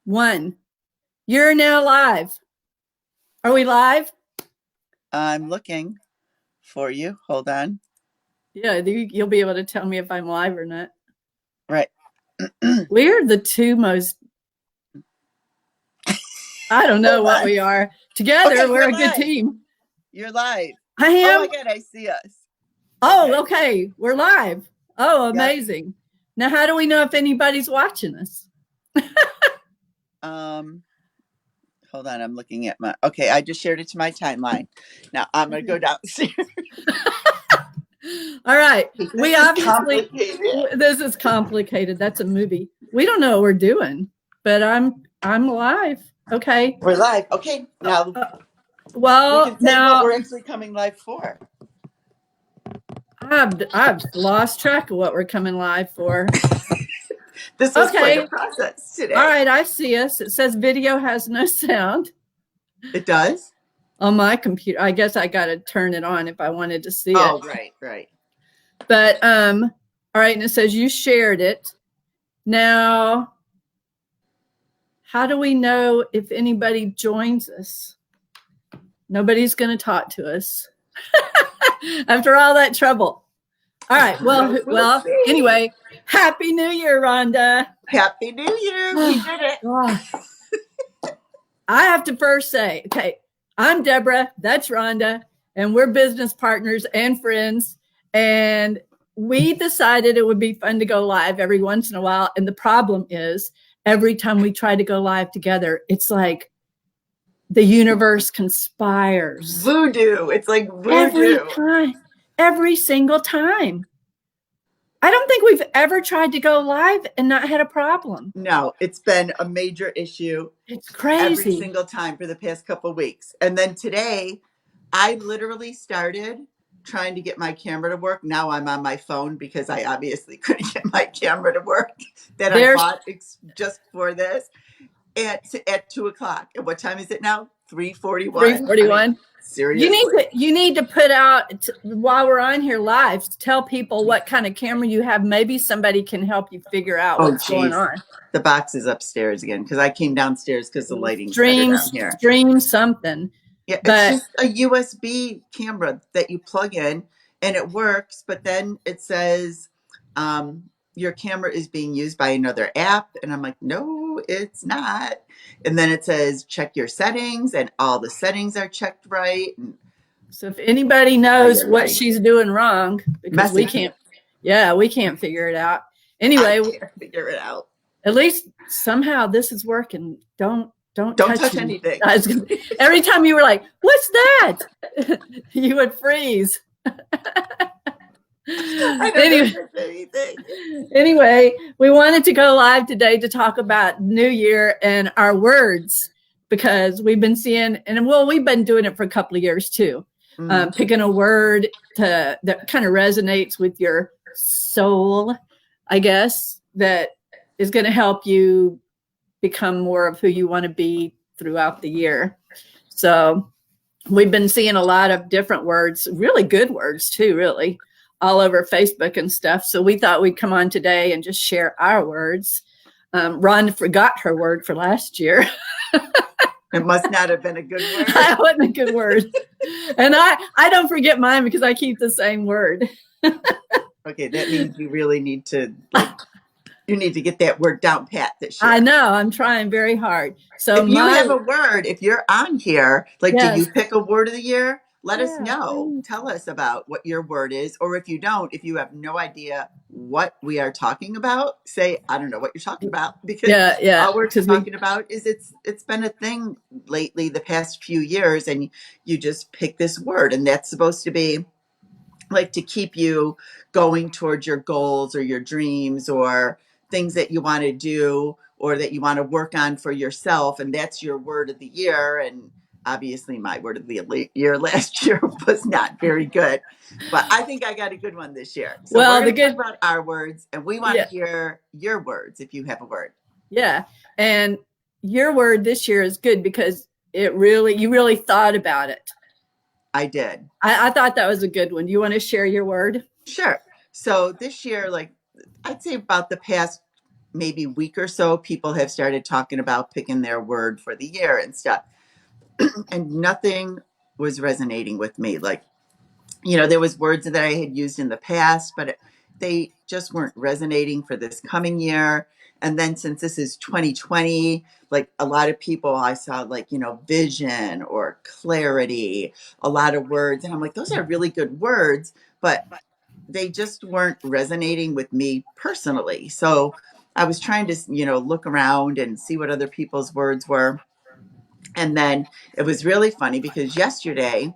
One. You're now live. Are we live? I'm looking for you. Hold on. Yeah, you'll be able to tell me if I'm live or not. Right. We're the two most, I don't know what we are. Together, Okay, we're you're a good live. team. You're live. I Oh am? my God, I see us. Oh, okay. We're live. Oh, Yep. amazing. Now, how do we know if anybody's watching us? Hold on. I'm looking at my, okay, I just shared it to my timeline. Now I'm going to go downstairs. All right. We obviously, complicated. this is complicated. That's a movie. We don't know what we're doing, but I'm live. Okay. We're live. Okay. Now we Well, can say now what we're actually coming live for. I've lost track of what we're coming live for. This was quite a process today. All right, I see us. It says video has no sound. It does? On my computer. I guess I got to turn it on if I wanted to see it. Oh, right. But all right, and it says you shared it. Now, how do we know if anybody joins us? Nobody's going to talk to us after all that trouble. All right. Well. Anyway, Happy New Year, Rhonda. Happy New Year. We did it. I have to first say, okay, I'm Deborah. That's Rhonda, and we're business partners and friends. And we decided it would be fun to go live every once in a while. And the problem is, every time we try to go live together, it's like the universe conspires. Voodoo. It's like voodoo. Every single time. I don't think we've ever tried to go live and not had a problem. No, it's been a major issue. It's crazy. Every single time for the past couple of weeks. And then today, I literally started trying to get my camera to work. Now I'm on my phone because I obviously couldn't get my camera to work that I bought just for this. And at 2:00. And what time is it now? 3:41. 3:41. I mean, seriously. You need to put out, while we're on here live, tell people what kind of camera you have. Maybe somebody can help you figure out what's going on. The box is upstairs again because I came downstairs because the lighting's better down here. Stream something. Yeah, it's just a USB camera that you plug in and it works, but then it says your camera is being used by another app. And I'm like, no, it's not. And then it says check your settings, and all the settings are checked right. So if anybody knows what she's doing wrong, because we can't figure it out. Anyway, I can't figure it out. At least somehow this is working. Don't touch anything. Every time you were like, what's that? You would freeze. Anyway, we wanted to go live today to talk about New Year and our words, because we've been seeing, and we've been doing it for a couple of years too. Picking a word that kind of resonates with your soul, I guess, that is going to help you become more of who you want to be throughout the year. So we've been seeing a lot of different words, really good words too, really, all over Facebook and stuff. So we thought we'd come on today and just share our words. Rhonda forgot her word for last year. It must not have been a good word. That wasn't a good word. And I don't forget mine because I keep the same word. Okay, that means you really need to, you need to get that word down pat this year. I know. I'm trying very hard. So if you have a word, if you're on here, do you pick a word of the year? Let us know. Tell us about what your word is. Or if you don't, if you have no idea what we are talking about, say, I don't know what you're talking about. Because all we're talking about is it's been a thing lately the past few years, and you just pick this word, and that's supposed to be like to keep you going towards your goals or your dreams or things that you want to do or that you want to work on for yourself. And that's your word of the year. And obviously my word of the year last year was not very good, but I think I got a good one this year. So we're going to talk about our words, and we want to hear your words if you have a word. Yeah. And your word this year is good because you really thought about it. I did. I thought that was a good one. Do you want to share your word? Sure. So this year, I'd say about the past maybe week or so, people have started talking about picking their word for the year and stuff. And nothing was resonating with me. Like, there was words that I had used in the past, but they just weren't resonating for this coming year. And then since this is 2020, like a lot of people I saw, like, vision or clarity, a lot of words. And I'm like, those are really good words, but they just weren't resonating with me personally. So I was trying to, look around and see what other people's words were. And then it was really funny because yesterday,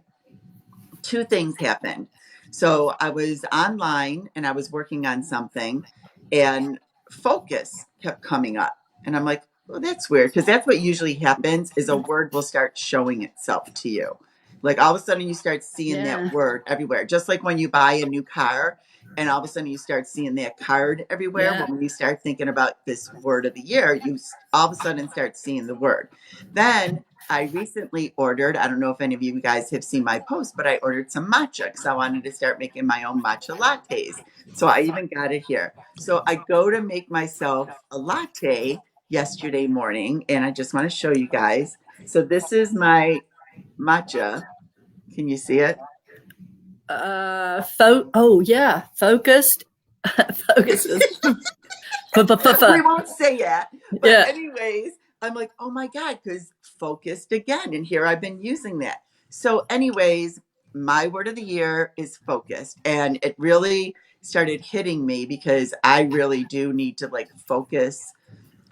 two things happened. So I was online and I was working on something, and focus kept coming up. And I'm like, well, that's weird, because that's what usually happens is a word will start showing itself to you. Like all of a sudden you start seeing that Yeah. word everywhere. Just like when you buy a new car and all of a sudden you start seeing that card everywhere. Yeah. Well, when you start thinking about this word of the year, you all of a sudden start seeing the word. Then I recently ordered, I don't know if any of you guys have seen my post, but I ordered some matcha because I wanted to start making my own matcha lattes. So I even got it here. So I go to make myself a latte yesterday morning, and I just want to show you guys. So this is my matcha. Can you see it? Oh yeah, focused. Focuses. We won't say that. But Yeah. anyways, I'm like, oh my God, because focused again. And here I've been using that. So, anyways, my word of the year is focused. And it really started hitting me because I really do need to like focus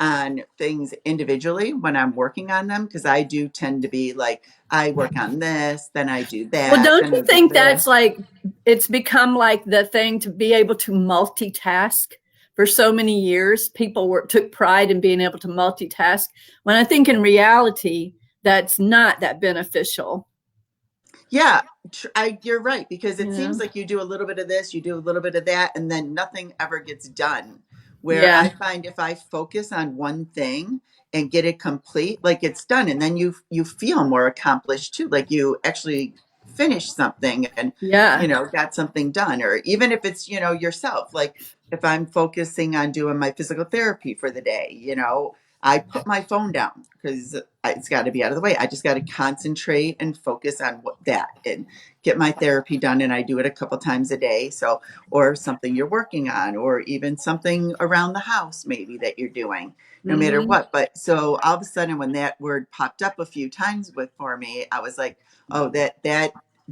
on things individually when I'm working on them. Because I do tend to be like, I work on this, then I do Well, that, don't then I you do think this. that's like it's become like the thing to be able to multitask? For so many years, took pride in being able to multitask. When I think in reality, that's not that beneficial. Yeah, you're right, because You it seems know? like you do a little bit of this, you do a little bit of that, and then nothing ever gets done. Where Yeah. I find if I focus on one thing and get it complete, like it's done, and then you feel more accomplished too, like you actually finished something and Yeah. got something done. Or even if it's yourself, like if I'm focusing on doing my physical therapy for the day, I put my phone down because it's got to be out of the way. I just got to concentrate and focus on that and get my therapy done. And I do it a couple times a day. So, or something you're working on, or even something around the house, maybe that you're doing, no matter Mm-hmm. what. But so all of a sudden, when that word popped up a few times for me, I was like, oh, that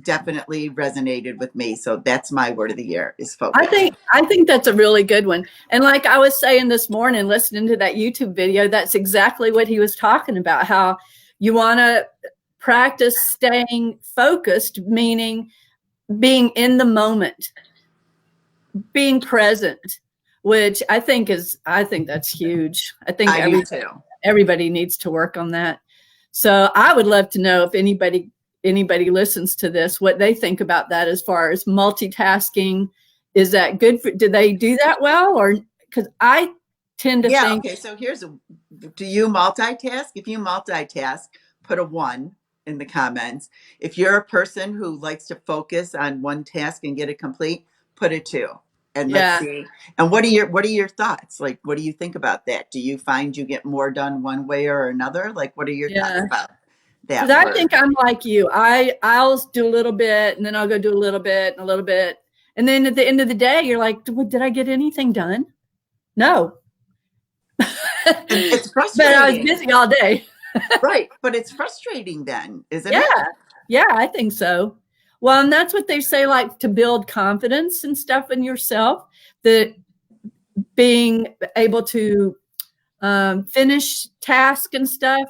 definitely resonated with me. So that's my word of the year is focus. I think that's a really good one. And like I was saying this morning, listening to that YouTube video, that's exactly what he was talking about. How you want to practice staying focused, meaning being in the moment, being present, which I think that's huge. I think I do too. everybody needs to work on that. So I would love to know if anybody listens to this, what they think about that as far as multitasking. Is that good do they do that well? Or because I tend to Yeah. think, Okay. So do you multitask? If you multitask, put a one in the comments. If you're a person who likes to focus on one task and get it complete, put a two. And let's yeah, see. And what are your thoughts? Like, what do you think about that? Do you find you get more done one way or another? Like, what are your thoughts yeah. about Because that I word? think I'm like you. I'll do a little bit and then I'll go do a little bit and a little bit. And then at the end of the day, you're like, did I get anything done? No. And it's But I was frustrating. busy all day. Right. But it's frustrating then, isn't Yeah. it? Yeah, I think so. Well, and that's what they say, like to build confidence and stuff in yourself, that being able to finish tasks and stuff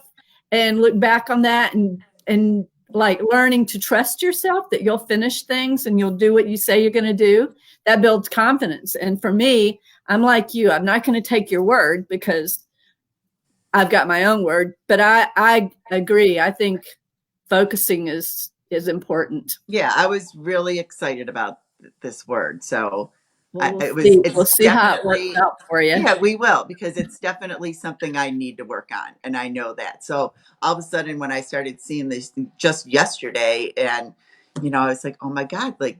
and look back on that and like learning to trust yourself that you'll finish things and you'll do what you say you're going to do. That builds confidence. And for me, I'm like you. I'm not going to take your word because I've got my own word. But I agree. I think focusing is important. Yeah, I was really excited about this word. So Well, we'll it was, see. We'll it's see how it works definitely, out for you. yeah, we will, because it's definitely something I need to work on. And I know that. So all of a sudden, when I started seeing this just yesterday, and, I was like, oh my God, like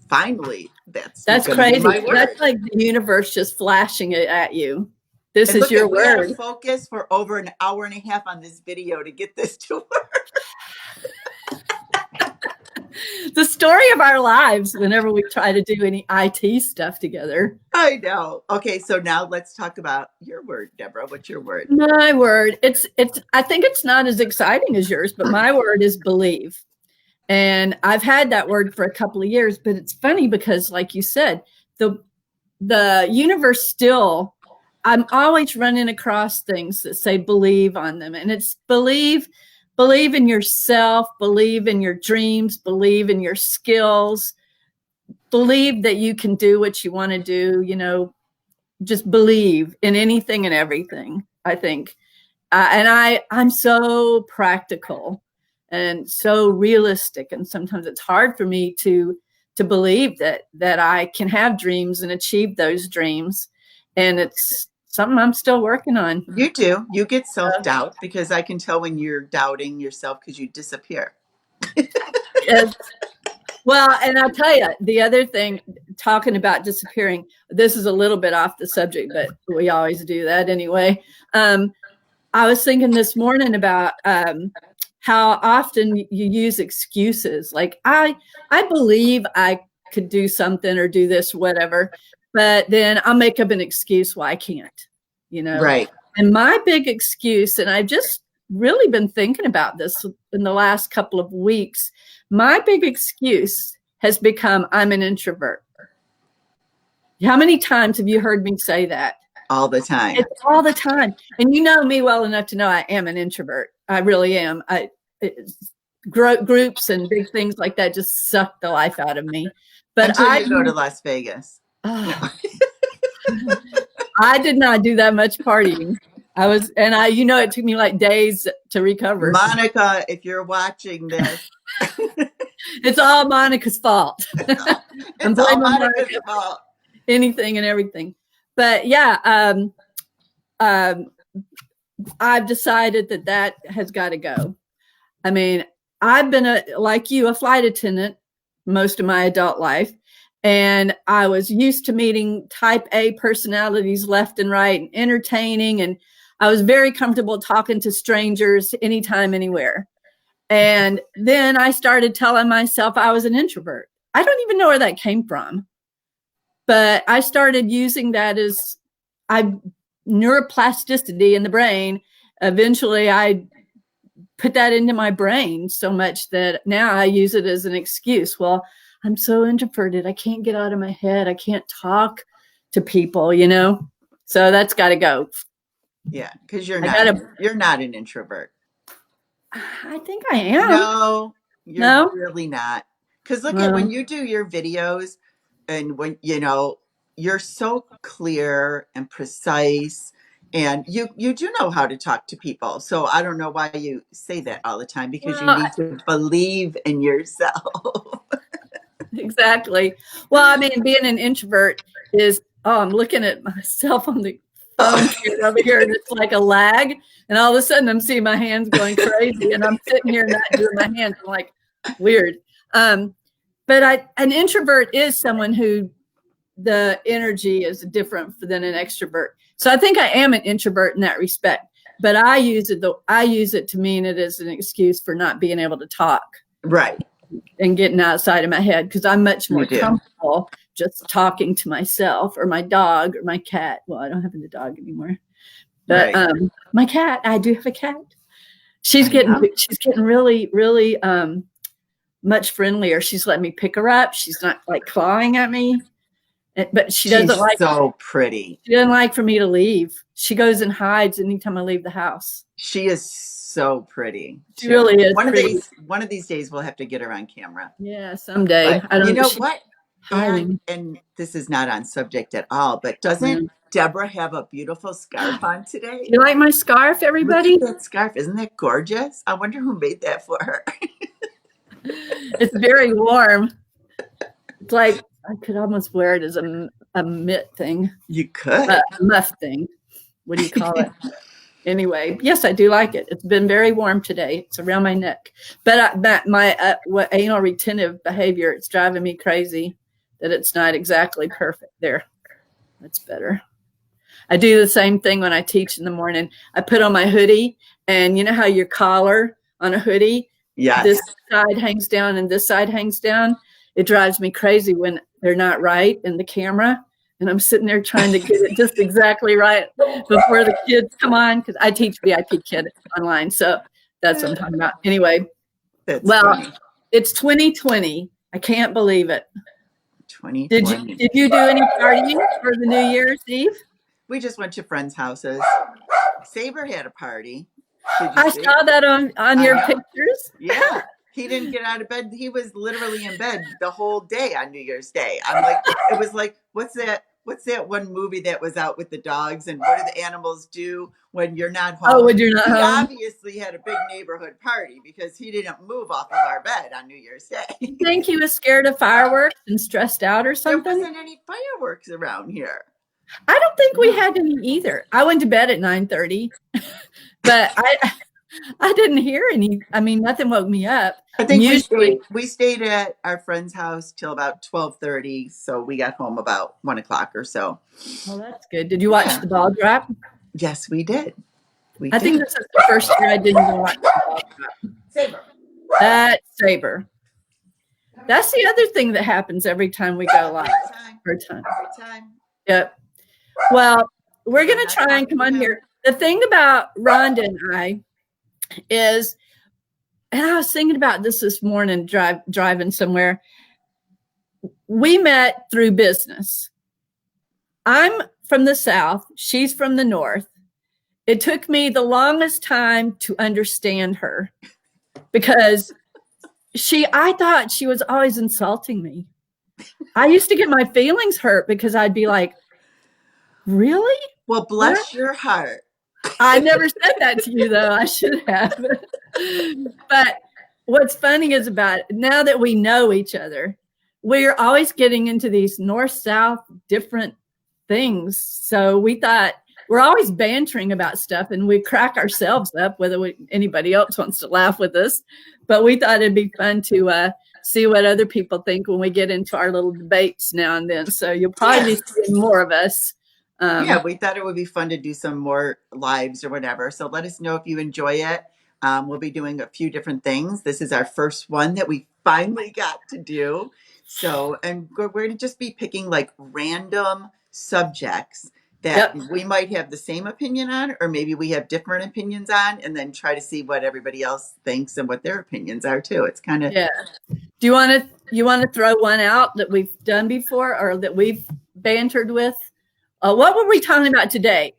finally, that's That's going to be crazy. my That's word. like the universe just flashing it at you. This And is look your at, we had to word. focus for over an hour and a half on this video to get this to work. The story of our lives whenever we try to do any IT stuff together. I know. Okay, so now let's talk about your word, Deborah. What's your word? My word. I think it's not as exciting as yours, but my word is believe. And I've had that word for a couple of years, but it's funny because, like you said, the universe still, I'm always running across things that say believe on them. And it's believe in yourself, believe in your dreams, believe in your skills, believe that you can do what you want to do, just believe in anything and everything, I think. And I'm so practical and so realistic. And sometimes it's hard for me to believe that I can have dreams and achieve those dreams. And it's something I'm still working on. You do. You get self-doubt because I can tell when you're doubting yourself because you disappear. Well, and I'll tell you, the other thing, talking about disappearing, this is a little bit off the subject, but we always do that anyway. I was thinking this morning about how often you use excuses. Like, I believe I could do something or do this, whatever, but then I'll make up an excuse why I can't, Right. And my big excuse, and I've just really been thinking about this in the last couple of weeks, my big excuse has become I'm an introvert. How many times have you heard me say that? All the time. It's all the time. And you know me well enough to know I am an introvert. I really am. Groups and big things like that just suck the life out of me. But until you go to Las Vegas. I did not do that much partying. It took me like days to recover. Monica, if you're watching this, it's all Monica's fault. It's all Monica's fault. Anything and everything. But yeah, I've decided that has got to go. I mean, I've been like you, a flight attendant most of my adult life. And I was used to meeting type A personalities left and right and entertaining. And I was very comfortable talking to strangers anytime, anywhere. And then I started telling myself I was an introvert. I don't even know where that came from. But I started using that as neuroplasticity in the brain. Eventually, I put that into my brain so much that now I use it as an excuse. Well, I'm so introverted. I can't get out of my head. I can't talk to people, So that's got to go. Yeah, because you're not an introvert. I think I am. No, you're really not. Because look at when you do your videos and when, you're so clear and precise and you do know how to talk to people. So I don't know why you say that all the time because you need to believe in yourself. Exactly. Well, I mean, being an introvert is, I'm looking at myself on the phone over here and it's like a lag. And all of a sudden I'm seeing my hands going crazy and I'm sitting here not doing my hands. I'm like, weird. But an introvert is someone who the energy is different than an extrovert. So I think I am an introvert in that respect, but I use it to mean it as an excuse for not being able to talk. Right. And getting outside of my head because I'm much more comfortable just talking to myself or my dog or my cat. Well, I don't have a dog anymore, but my cat, I do have a cat. She's getting really, really much friendlier. She's letting me pick her up. She's not like clawing at me, but she's so pretty. She doesn't like for me to leave. She goes and hides anytime I leave the house. She is so pretty. She really is. One of these days we'll have to get her on camera. Yeah, someday. But I don't know what? And this is not on subject at all, but doesn't Deborah have a beautiful scarf on today? You like my scarf, everybody? Look at that scarf. Isn't that gorgeous? I wonder who made that for her. It's very warm. It's like I could almost wear it as a mitt thing. You could. A muff thing. What do you call it? Anyway, yes, I do like it. It's been very warm today. It's around my neck. But my anal retentive behavior, it's driving me crazy that it's not exactly perfect. There. That's better. I do the same thing when I teach in the morning. I put on my hoodie, and you know how your collar on a hoodie, Yes. this side hangs down and this side hangs down. It drives me crazy when they're not right in the camera. And I'm sitting there trying to get it just exactly right before the kids come on, because I teach VIP Kid online. So that's what I'm talking about. Anyway, That's funny. It's 2020. I can't believe it. 2020. Did you do any partying for the New Year's Eve? We just went to friends' houses. Saber had a party. I saw that on your pictures. Yeah. He didn't get out of bed. He was literally in bed the whole day on New Year's Day. I'm like, it was like, what's that one movie that was out with the dogs, and what do the animals do when you're not home? Oh, when you're not home. He obviously had a big neighborhood party because he didn't move off of our bed on New Year's Day. You think he was scared of fireworks and stressed out or something? There wasn't any fireworks around here. I don't think we had any either. I went to bed at 9:30, but I didn't hear any. I mean, nothing woke me up. I think we stayed at our friend's house till about 12:30, so we got home about 1:00 or so. Well, that's good. Did you watch the ball drop? Yes, we did. I think this is the first year I didn't watch the ball drop. Saber. That's Saber. That's the other thing that happens every time we go live. Every time. Yep. Well, we're going to try and come on here. The thing about Rhonda and I is, and I was thinking about this morning, driving somewhere. We met through business. I'm from the South. She's from the North. It took me the longest time to understand her because I thought she was always insulting me. I used to get my feelings hurt because I'd be like, really? Well, bless your heart. I never said that to you, though. I should have. But what's funny is about it, now that we know each other, we're always getting into these north-south different things. So we thought we're always bantering about stuff, and we crack ourselves up, whether anybody else wants to laugh with us. But we thought it'd be fun to see what other people think when we get into our little debates now and then. So you'll probably be seeing more of us. We thought it would be fun to do some more lives or whatever. So let us know if you enjoy it. We'll be doing a few different things. This is our first one that we finally got to do. So, and we're going to just be picking like random subjects that we might have the same opinion on, or maybe we have different opinions on, and then try to see what everybody else thinks and what their opinions are too. It's kind of Do you want to throw one out that we've done before or that we've bantered with? What were we talking about today?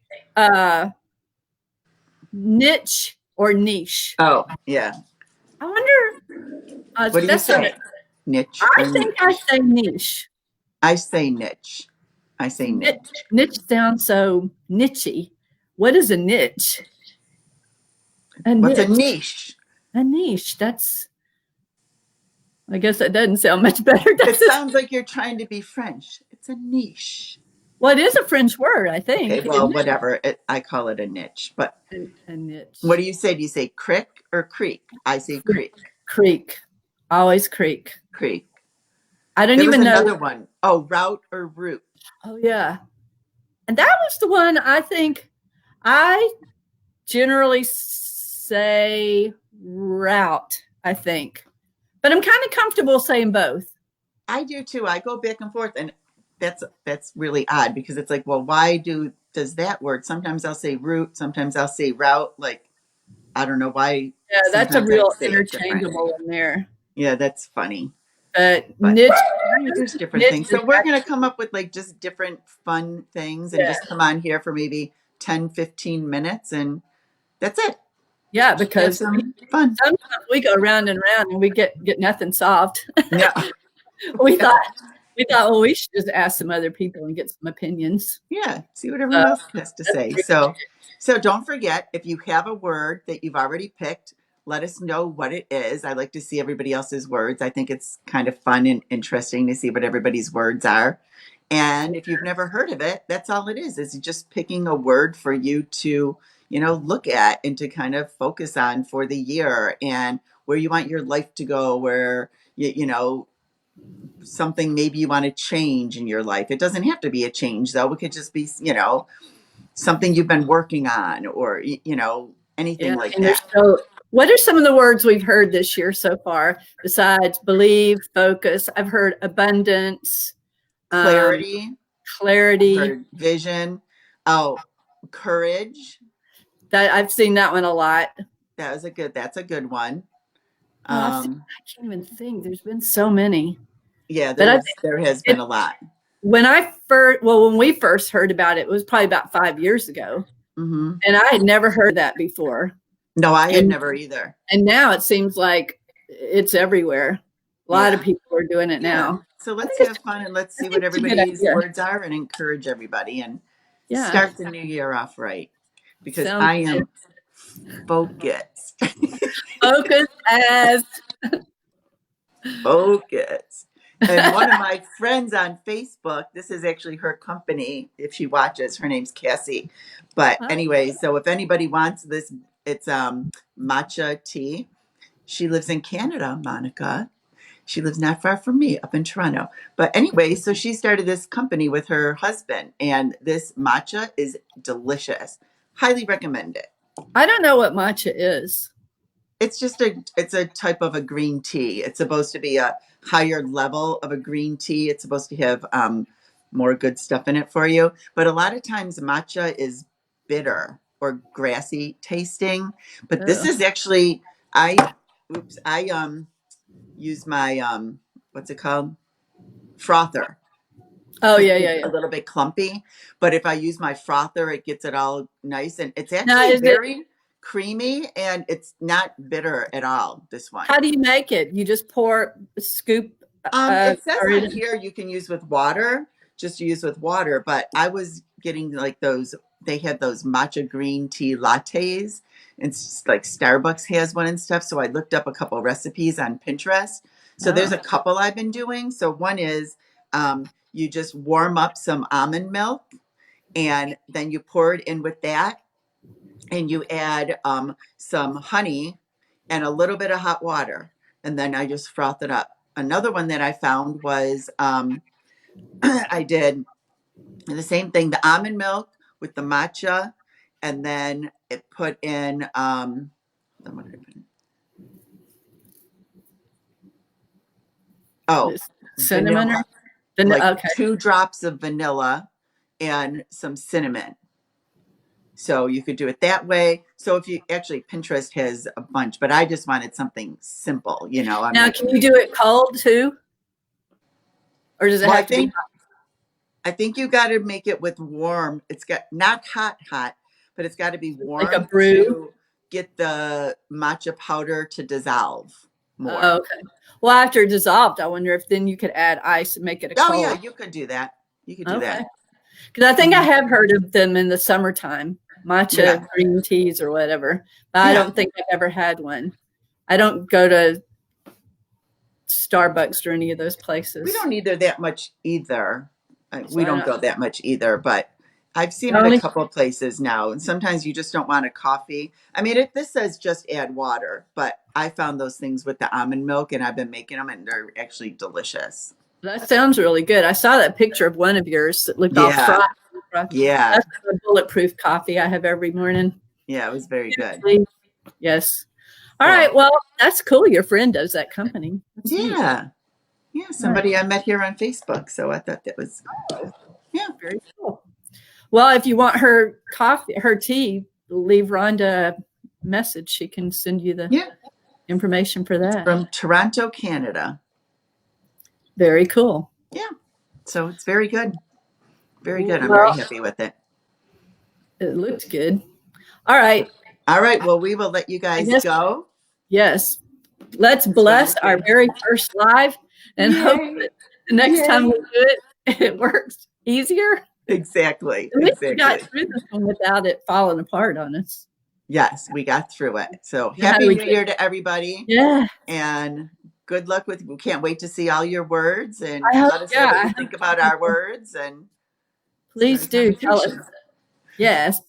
Niche or niche? Oh, yeah. I wonder. What do you say? Niche? I think I say niche. I say niche. I say niche. Niche sounds so nichey. What is a niche? What's a niche? A niche. I guess that doesn't sound much better. It sounds like you're trying to be French. It's a niche. Well, it is a French word, I think. Okay, well, whatever. I call it a niche. But a niche. What do you say? Do you say crick or creek? I say creek. Creek. Always creek. Creek. I don't even know. Another one. Oh, route or route. Oh, yeah. And that was the one I think I generally say route, I think. But I'm kind of comfortable saying both. I do too. I go back and forth, and that's really odd because it's like, well, why does that word? Sometimes I'll say route, sometimes I'll say route. Like, I don't know why. Yeah, that's a real interchangeable in there. Yeah, that's funny. But niche, there's different things. So we're going to come up with like just different fun things and just come on here for maybe 10, 15 minutes, and that's it. Yeah, because fun. Sometimes we go round and round and we get nothing solved. Yeah. We thought, well, we should just ask some other people and get some opinions. Yeah, see what everyone else has to say. So don't forget, if you have a word that you've already picked, let us know what it is. I like to see everybody else's words. I think it's kind of fun and interesting to see what everybody's words are. And if you've never heard of it, that's all it is just picking a word for you to, look at and to kind of focus on for the year and where you want your life to go, where, something maybe you want to change in your life. It doesn't have to be a change, though. It could just be, something you've been working on, or, anything like that. So what are some of the words we've heard this year so far besides believe, focus? I've heard abundance, Clarity, clarity, vision, courage. that I've seen that one a lot. That's a good one. I can't even think. There's been so many. Yeah, there has been a lot. When we first heard about it, it was probably about 5 years ago. Mm-hmm. And I had never heard that before. No, I had never either. And now it seems like it's everywhere. A lot of people are doing it now. So let's have fun and let's see what everybody's words are and encourage everybody and start the new year off right. Because I am focused. Focus. And one of my friends on Facebook, this is actually her company. If she watches, her name's Cassie. But anyway, so if anybody wants this, it's matcha tea. She lives in Canada, Monica. She lives not far from me, up in Toronto. But anyway, so she started this company with her husband, and this matcha is delicious. Highly recommend it. I don't know what matcha is. It's a type of a green tea. It's supposed to be a higher level of a green tea. It's supposed to have more good stuff in it for you. But a lot of times matcha is bitter or grassy tasting. But this is actually, I use my, what's it called? Frother. Oh, yeah. A little bit clumpy. But if I use my frother, it gets it all nice. And it's actually very creamy, and it's not bitter at all, this one. How do you make it? You just scoop? It says on here you can use with water, but I was getting like they had those matcha green tea lattes, and it's like Starbucks has one and stuff. So I looked up a couple recipes on Pinterest. So there's a couple I've been doing. So one is you just warm up some almond milk, and then you pour it in with that. And you add some honey and a little bit of hot water. And then I just froth it up. Another one that I found was I did the same thing, the almond milk with the matcha. And then it put in, cinnamon. Like 2 drops of vanilla and some cinnamon. So you could do it that way. So if you Pinterest has a bunch, but I just wanted something simple, Now, can you do it cold too? Or does it have to be hot? I think you got to make it with warm. It's got not hot, but it's got to be warm, like a brew, to get the matcha powder to dissolve more. Oh, okay. Well, after it dissolved, I wonder if then you could add ice and make it cold. Oh, yeah, you could do that. That. Because I think I have heard of them in the summertime. Matcha green teas or whatever. But I don't think I've ever had one. I don't go to Starbucks or any of those places. We don't either that much either. We don't go that much either, but I've seen it a couple of places now. And sometimes you just don't want a coffee. I mean, this says just add water, but I found those things with the almond milk, and I've been making them, and they're actually delicious. That sounds really good. I saw that picture of one of yours that looked all frothy. Yeah. That's the bulletproof coffee I have every morning. Yeah, it was very good. Yes. All right. Well, that's cool. Your friend does that company. That's neat. Yeah, somebody I met here on Facebook. So I thought that was, very cool. Well, if you want her tea, leave Rhonda a message. She can send you the information for that. It's from Toronto, Canada. Very cool. Yeah. So it's very good. Very good. I'm very happy with it. It looked good. All right. Well, we will let you guys go. Yes. Let's bless our very first live and hope that the next time we do it, it works easier. Exactly. We got through this one without it falling apart on us. Yes, we got through it. So happy New Year to everybody. Yeah. And good luck we can't wait to see all your words, and let us know what you think about our words, and please do tell us. Yes.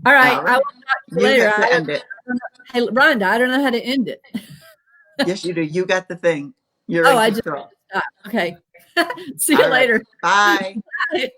All right. I will talk to you later. Hey, Rhonda, I don't know how to end it. Yes, you do. You got the thing. You're I just okay. See you later. Bye. Bye.